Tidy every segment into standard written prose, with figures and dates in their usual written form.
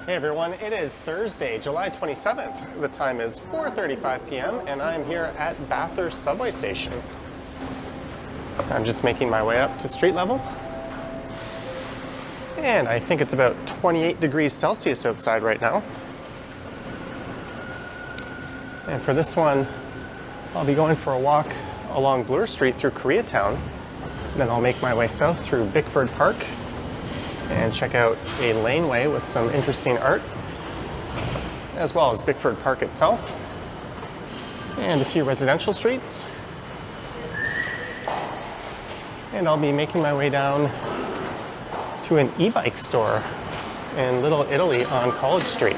Hey everyone, it is Thursday, July 27th. The time is 4:35 p.m. and I'm here at Bathurst subway station. I'm just making my way up to street level. And I think it's about 28 degrees Celsius outside right now. And for this one, I'll be going for a walk along Bloor Street through Koreatown. Then I'll make my way south through Bickford Park and check out a laneway with some interesting art, as well as Bickford Park itself, and a few residential streets. And I'll be making my way down to an e-bike store in Little Italy on College Street.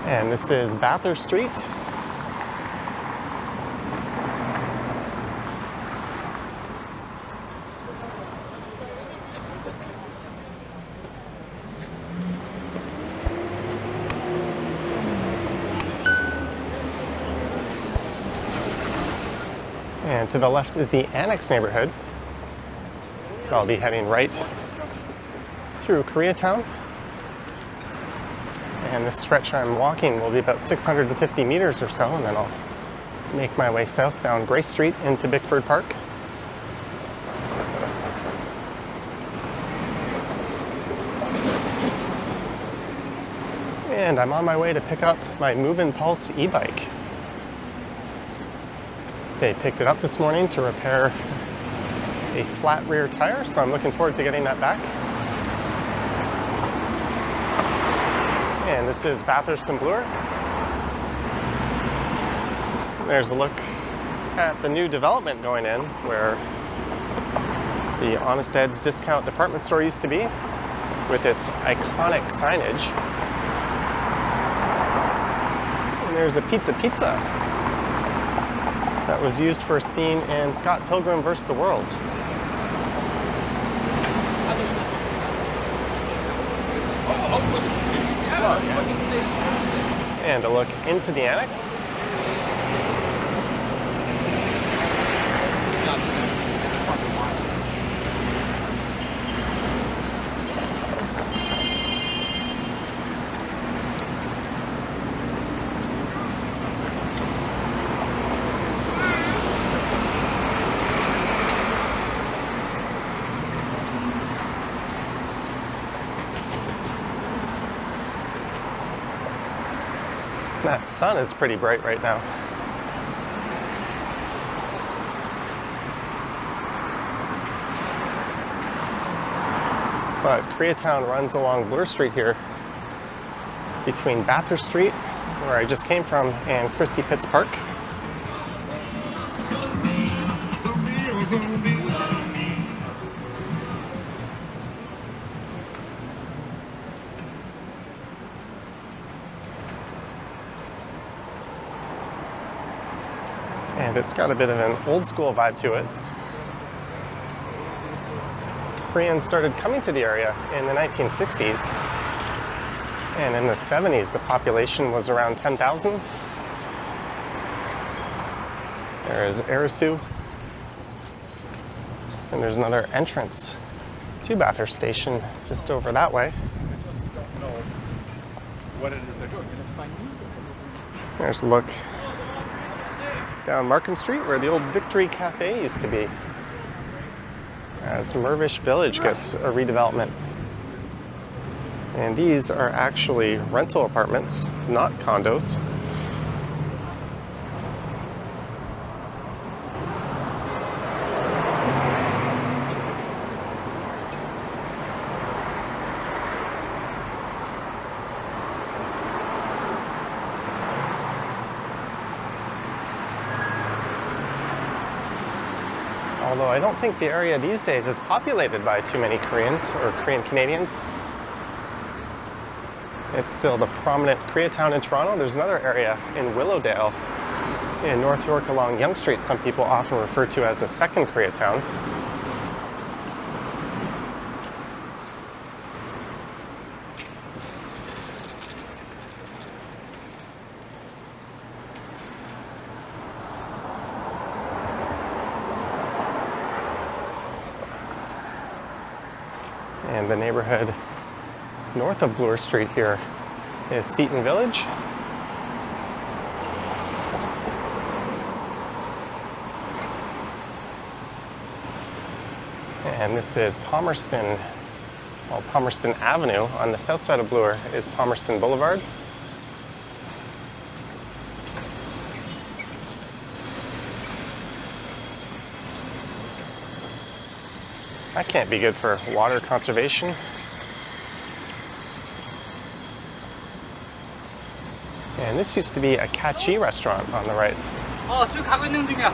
And this is Bathurst Street. And to the left is the Annex neighborhood. I'll be heading right through Koreatown. And this stretch I'm walking will be about 650 meters or so, and then I'll make my way south down Grace Street into Bickford Park. And I'm on my way to pick up my Movin Pulse e-bike. They picked it up this morning to repair a flat rear tire, so I'm looking forward to getting that back. And this is Bathurst and Bloor. There's a look at the new development going in where the Honest Ed's discount department store used to be, with its iconic signage. And there's a pizza that was used for a scene in Scott Pilgrim vs. the World. And a look into the Annex. That sun is pretty bright right now. But Koreatown runs along Bloor Street here between Bathurst Street, where I just came from, and Christie Pitts Park. And it's got a bit of an old school vibe to it. Koreans started coming to the area in the 1960s. And in the 70s, the population was around 10,000. There is Arisu. And there's another entrance to Bathurst Station just over that way. I just don't know what it is they're doing. There's a look down Markham Street, where the old Victory Cafe used to be, as Mervish Village gets a redevelopment. And these are actually rental apartments, not condos. Although I don't think the area these days is populated by too many Koreans or Korean Canadians. It's still the prominent Koreatown in Toronto. There's another area in Willowdale in North York along Yonge Street some people often refer to as a second Koreatown. And the neighborhood north of Bloor Street here is Seaton Village. And this is Palmerston, well, Palmerston Avenue. On the south side of Bloor is Palmerston Boulevard. That can't be good for water conservation. And this used to be a catchy restaurant on the right. 지금 가고 있는 중이야.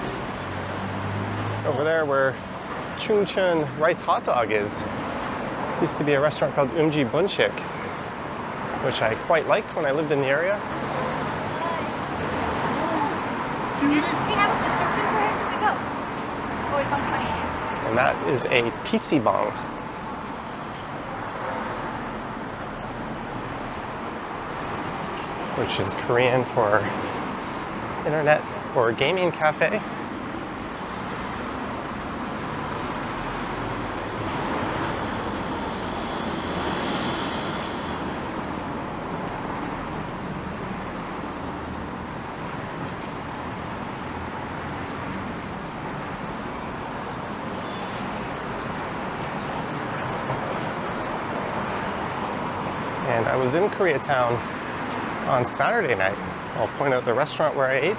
Over there where Chungcheon rice hot dog is, used to be a restaurant called Umji Bunchik, which I quite liked when I lived in the area. Do we have a description for it? We go. Oh, it's on fire. And that is a PC bong. Which is Korean for internet or gaming cafe. And I was in Koreatown on Saturday night. I'll point out the restaurant where I ate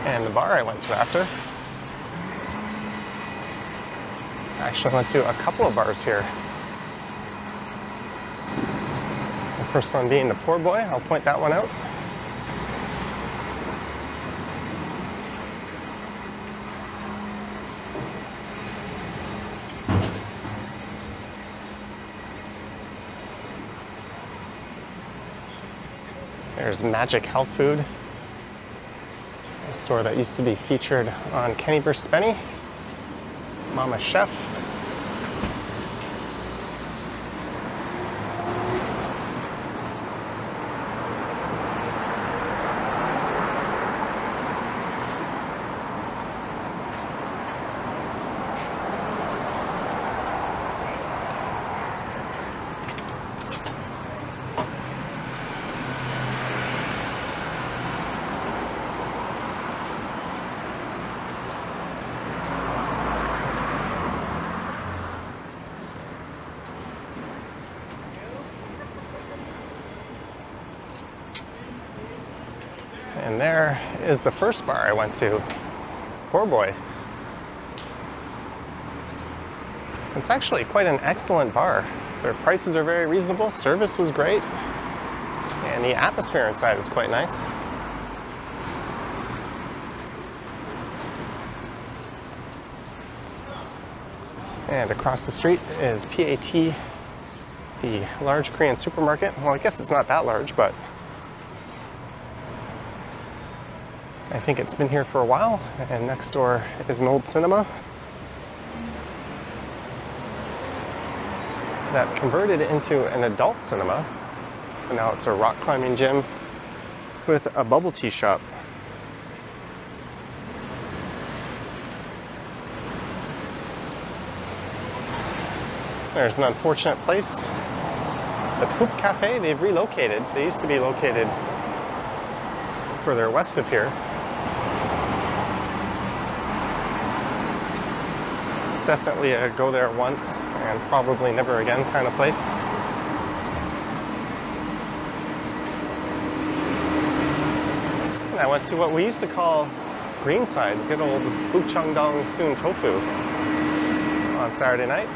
and the bar I went to after. I actually went to a couple of bars here. The first one being the Poor Boy. I'll point that one out. There's Magic Health Food, a store that used to be featured on Kenny vs. Spenny. Mama Chef. And there is the first bar I went to, Poor Boy. It's actually quite an excellent bar. Their prices are very reasonable, service was great, and the atmosphere inside is quite nice. And across the street is PAT, the large Korean supermarket. Well, I guess it's not that large, but I think it's been here for a while. And next door is an old cinema that converted into an adult cinema. And now it's a rock climbing gym with a bubble tea shop. There's an unfortunate place. The Poop Cafe, they've relocated. They used to be located further west of here. It's definitely a go there once and probably never again kind of place. And I went to what we used to call Greenside, good old Bukchangdong Soon Tofu on Saturday night.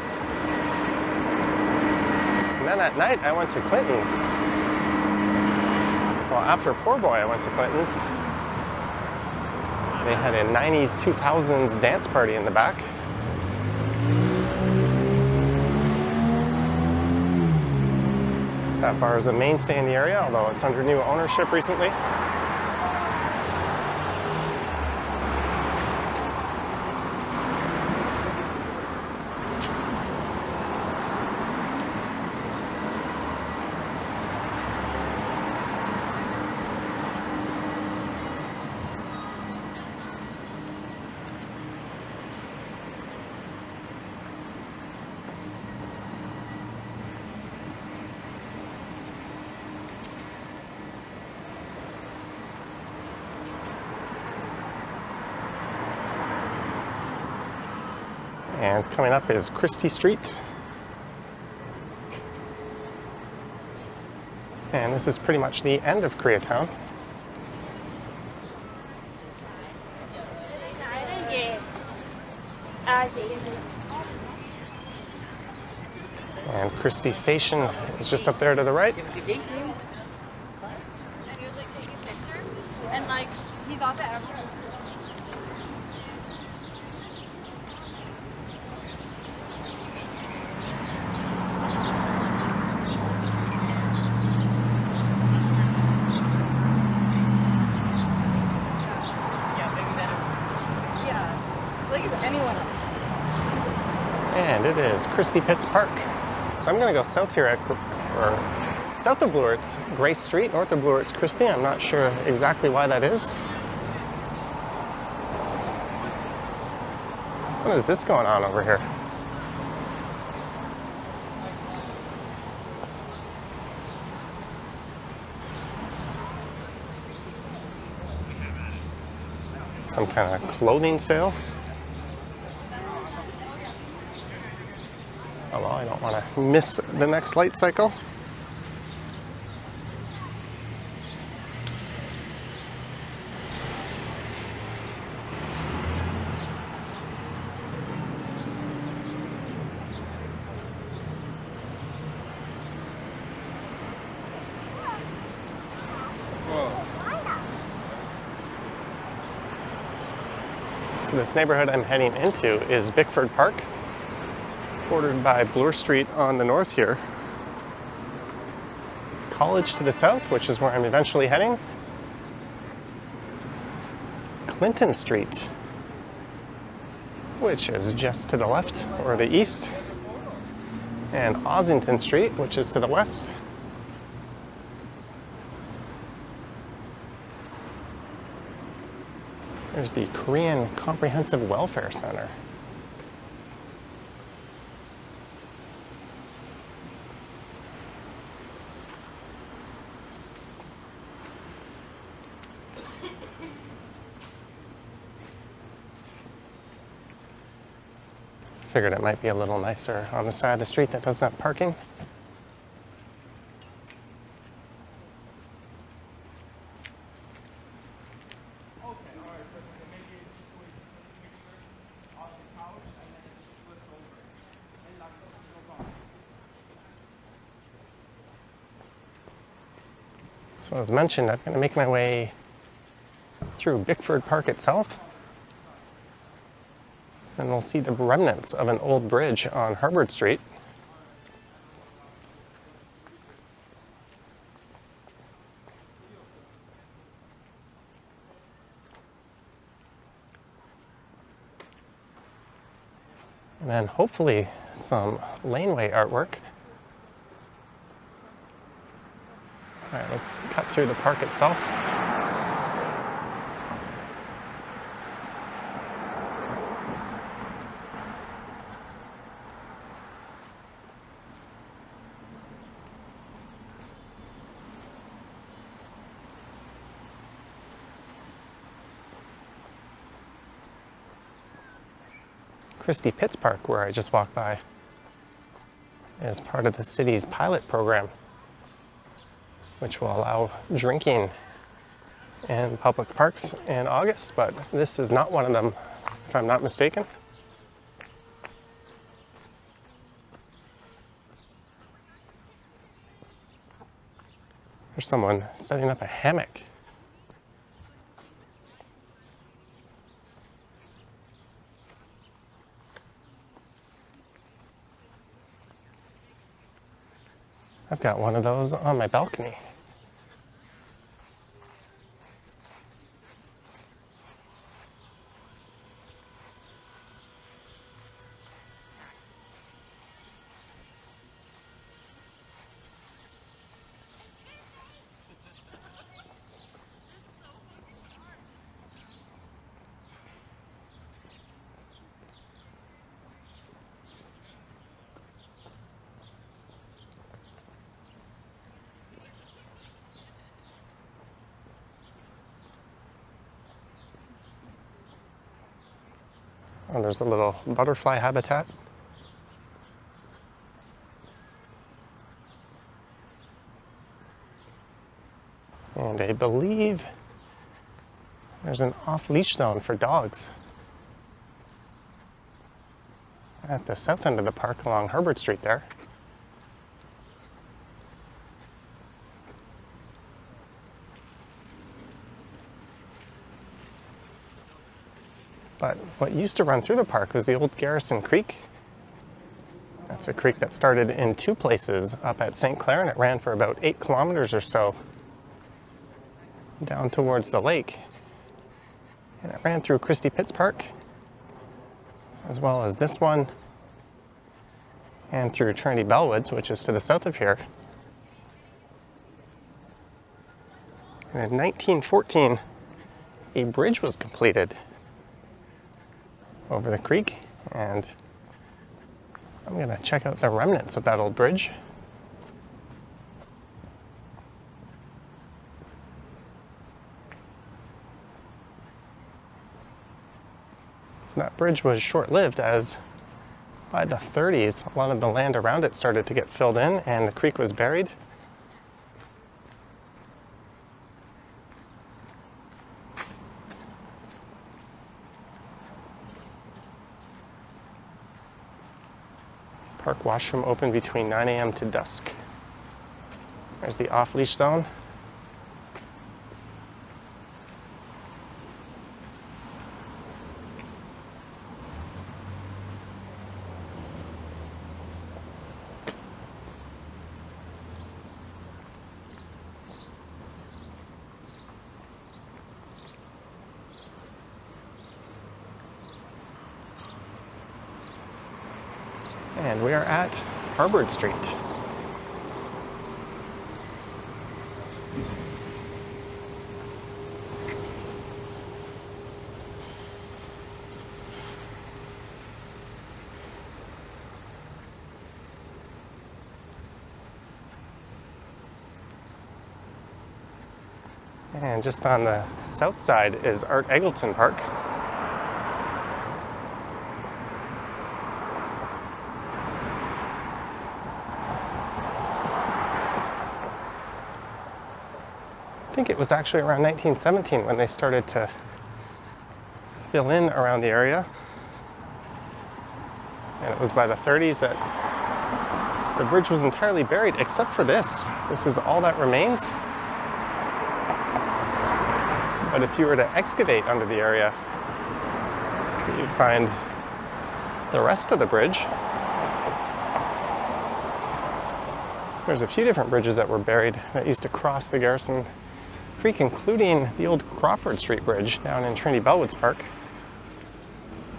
And then at night I went to Clinton's. Well, after Poor Boy I went to Clinton's. They had a 90s, 2000s dance party in the back. That bar is a mainstay in the area, although it's under new ownership recently. And coming up is Christie Street. And this is pretty much the end of Koreatown. And Christie Station is just up there to the right. And he was like taking a picture, and like he thought that everyone. Yeah, like if anyone else. And it is Christie Pitts Park. So I'm going to go south here south of Bloor, it's Grace Street. North of Bloor, it's Christie. I'm not sure exactly why that is. What is this going on over here? Some kind of clothing sale. Oh, well, I don't want to miss the next light cycle. So this neighborhood I'm heading into is Bickford Park, bordered by Bloor Street on the north here. College to the south, which is where I'm eventually heading. Clinton Street, which is just to the left or the east. And Ossington Street, which is to the west. There's the Korean Comprehensive Welfare Center. Figured it might be a little nicer on the side of the street that doesn't have parking. So as mentioned, I'm going to make my way through Bickford Park itself. And we'll see the remnants of an old bridge on Harvard Street. And then hopefully some laneway artwork. All right, let's cut through the park itself. Christie Pitts Park, where I just walked by, is part of the city's pilot program, which will allow drinking in public parks in August, but this is not one of them, if I'm not mistaken. There's someone setting up a hammock. I've got one of those on my balcony. Oh, there's a little butterfly habitat. And I believe there's an off-leash zone for dogs at the south end of the park along Herbert Street there. But what used to run through the park was the old Garrison Creek. That's a creek that started in two places up at St. Clair, and it ran for about 8 kilometers or so down towards the lake. And it ran through Christie Pitts Park, as well as this one, and through Trinity Bellwoods, which is to the south of here. And in 1914, a bridge was completed over the creek, and I'm gonna check out the remnants of that old bridge. That bridge was short-lived, as by the 30s, a lot of the land around it started to get filled in and the creek was buried. Park washroom open between 9 a.m. to dusk. There's the off-leash zone. And we are at Herbert Street. And just on the south side is Art Eggleton Park. I think it was actually around 1917 when they started to fill in around the area. And it was by the 30s that the bridge was entirely buried except for this. This is all that remains. But if you were to excavate under the area, you'd find the rest of the bridge. There's a few different bridges that were buried that used to cross the Garrison Creek, including the old Crawford Street Bridge down in Trinity Bellwoods Park.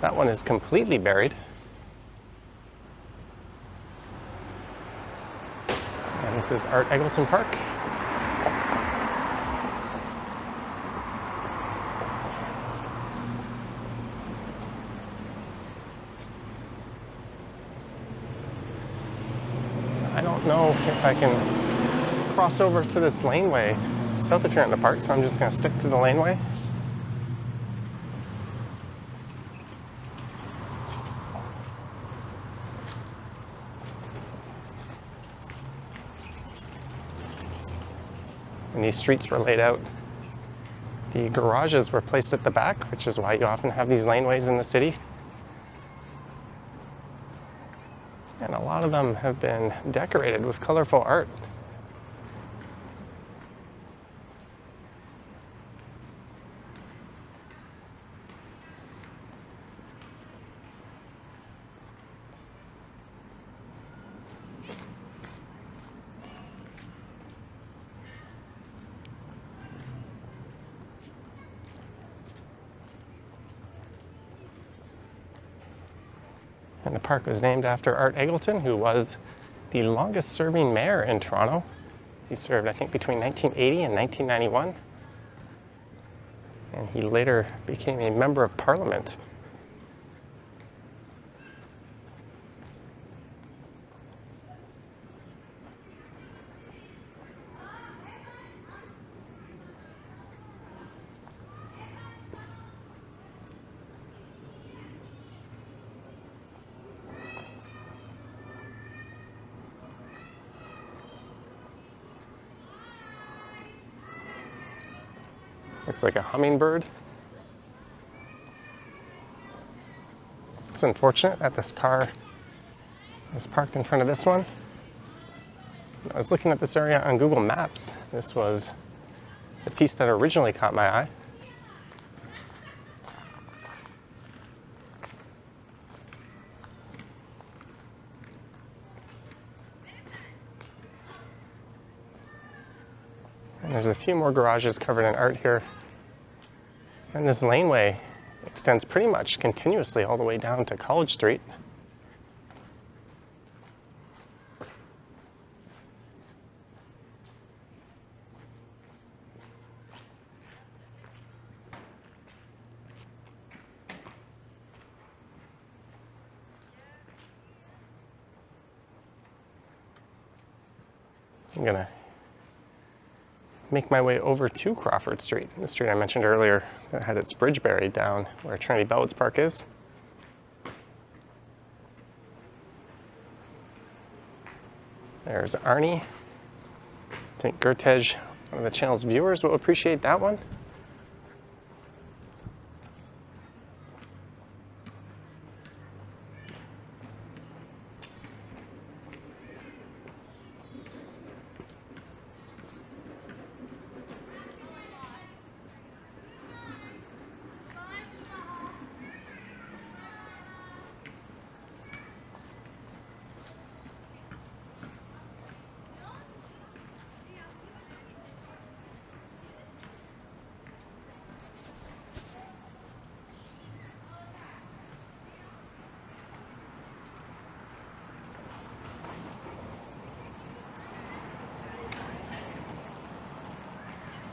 That one is completely buried. And this is Art Eggleton Park. I don't know if I can cross over to this laneway south of here in the park, so I'm just going to stick to the laneway. And these streets were laid out. The garages were placed at the back, which is why you often have these laneways in the city. And a lot of them have been decorated with colorful art. And the park was named after Art Eggleton, who was the longest serving mayor in Toronto. He served, I think, between 1980 and 1991. And he later became a member of Parliament. Looks like a hummingbird. It's unfortunate that this car is parked in front of this one. I was looking at this area on Google Maps. This was the piece that originally caught my eye. And there's a few more garages covered in art here. And this laneway extends pretty much continuously all the way down to College Street. I'm gonna make my way over to Crawford Street, the street I mentioned earlier that had its bridge buried down where Trinity Bellwoods Park is. There's Arnie. I think Gertej, one of the channel's viewers, will appreciate that one.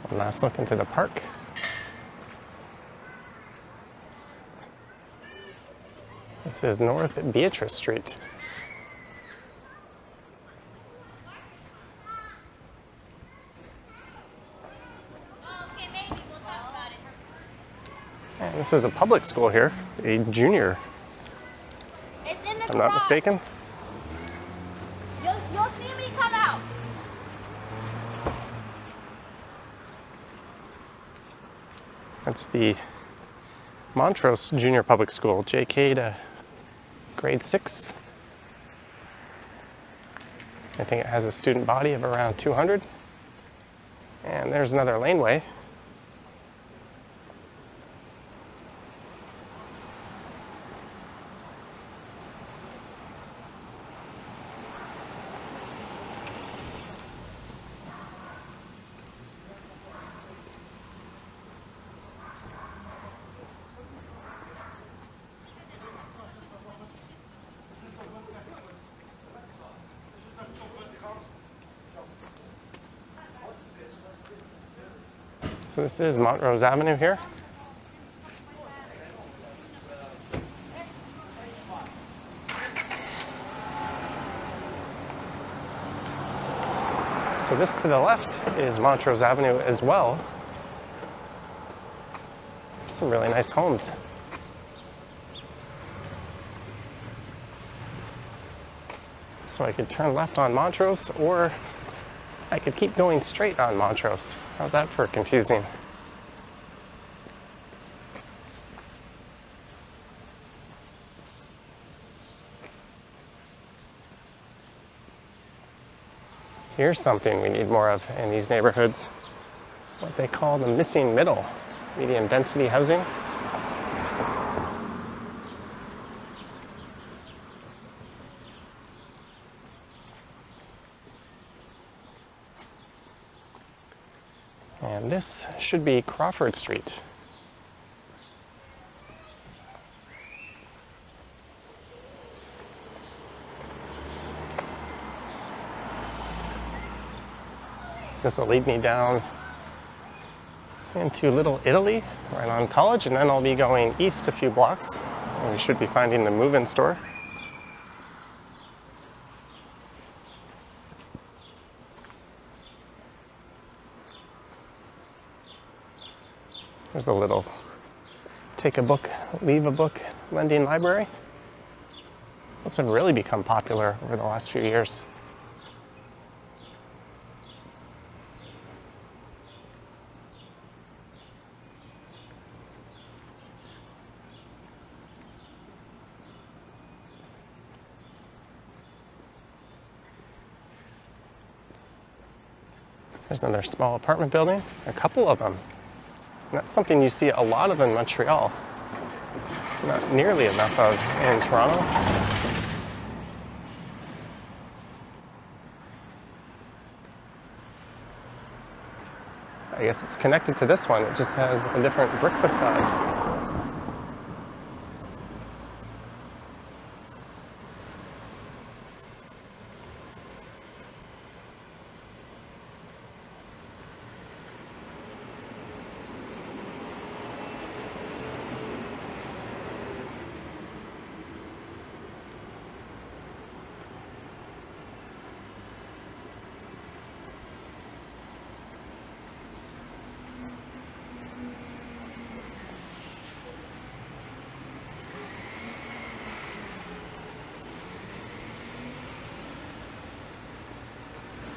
One last look into the park. This is North Beatrice Street. And this is a public school here, a junior, It's in the if I'm not mistaken. You'll see me come out. That's the Montrose Junior Public School, JK to grade 6. I think it has a student body of around 200. And there's another laneway. So this is Montrose Avenue here. So this to the left is Montrose Avenue as well. Some really nice homes. So I could turn left on Montrose, or I could keep going straight on Montrose. How's that for confusing? Here's something we need more of in these neighborhoods. What they call the missing middle, medium density housing. And this should be Crawford Street. This will lead me down into Little Italy, right on College, and then I'll be going east a few blocks, and we should be finding the Movin store. There's a little take a book, leave a book lending library. Those have really become popular over the last few years. There's another small apartment building, a couple of them. And that's something you see a lot of in Montreal. Not nearly enough of in Toronto. I guess it's connected to this one. It just has a different brick facade.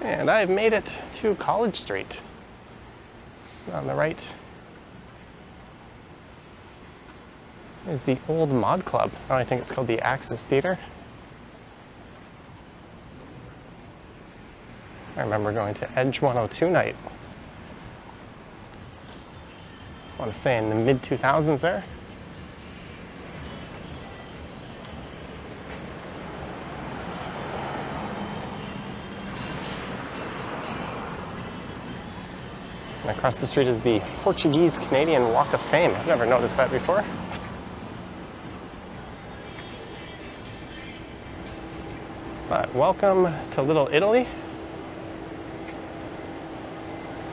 And I've made it to College Street. On the right is the old mod club. Oh, I think it's called the Axis Theater. I remember going to Edge 102 night. I want to say in the mid-2000s there. And across the street is the Portuguese-Canadian Walk of Fame. I've never noticed that before. But welcome to Little Italy.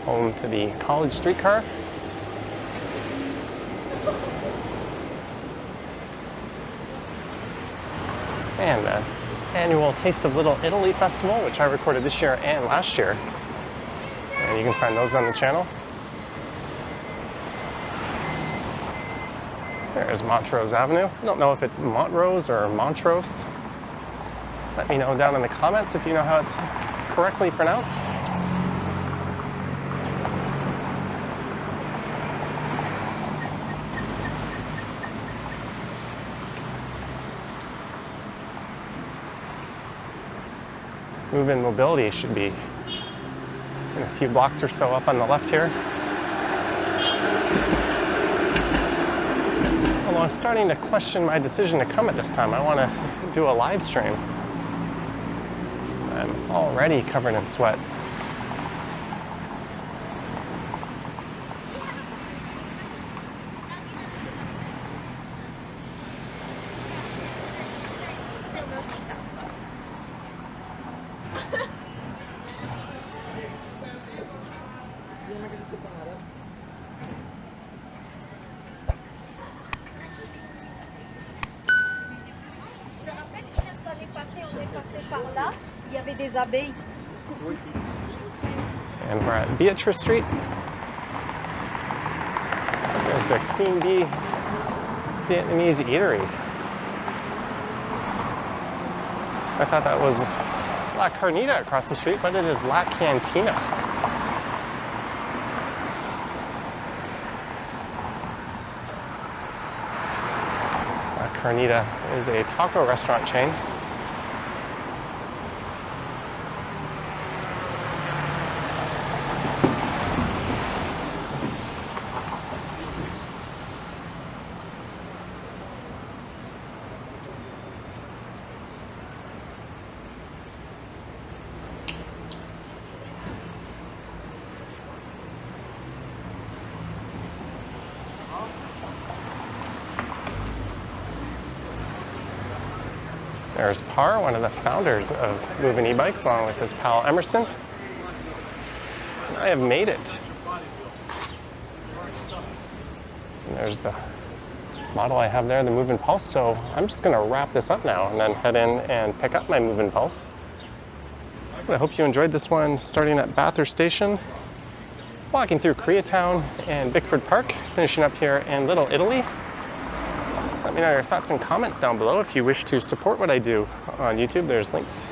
Home to the College streetcar. And the annual Taste of Little Italy Festival, which I recorded this year and last year. And you can find those on the channel. There's Montrose Avenue. I don't know if it's Montrose or Montrose. Let me know down in the comments if you know how it's correctly pronounced. Movin mobility should be in a few blocks or so up on the left here. Although I'm starting to question my decision to come at this time. I want to do a live stream. I'm already covered in sweat. And we're at Beatrice Street. There's the Queen Bee Vietnamese eatery. I thought that was La Carnita across the street, but it is La Cantina. La Carnita is a taco restaurant chain. There's Parr, one of the founders of Movin e-bikes, along with his pal Emerson. And I have made it. And there's the model I have there, the Movin Pulse. So I'm just going to wrap this up now and then head in and pick up my Movin Pulse. But I hope you enjoyed this one, starting at Bathurst Station, walking through Koreatown and Bickford Park, finishing up here in Little Italy. Let me know your thoughts and comments down below. If you wish to support what I do on YouTube, there's links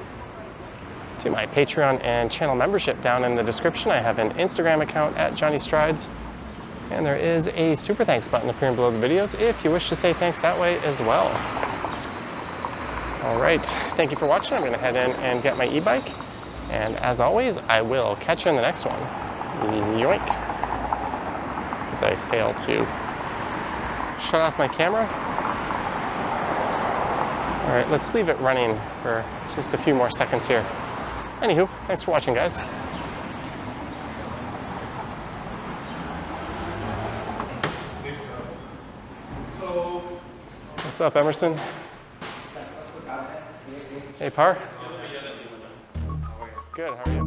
to my Patreon and channel membership down in the description. I have an Instagram account at Johnny Strides, and there is a super thanks button appearing below the videos if you wish to say thanks that way as well. All right, thank you for watching. I'm going to head in and get my e-bike, And as always, I will catch you in the next one. Yoink. As I fail to shut off my camera. All right, let's leave it running for just a few more seconds here. Anywho, thanks for watching, guys. What's up, Emerson? Hey, Par. Good, how are you?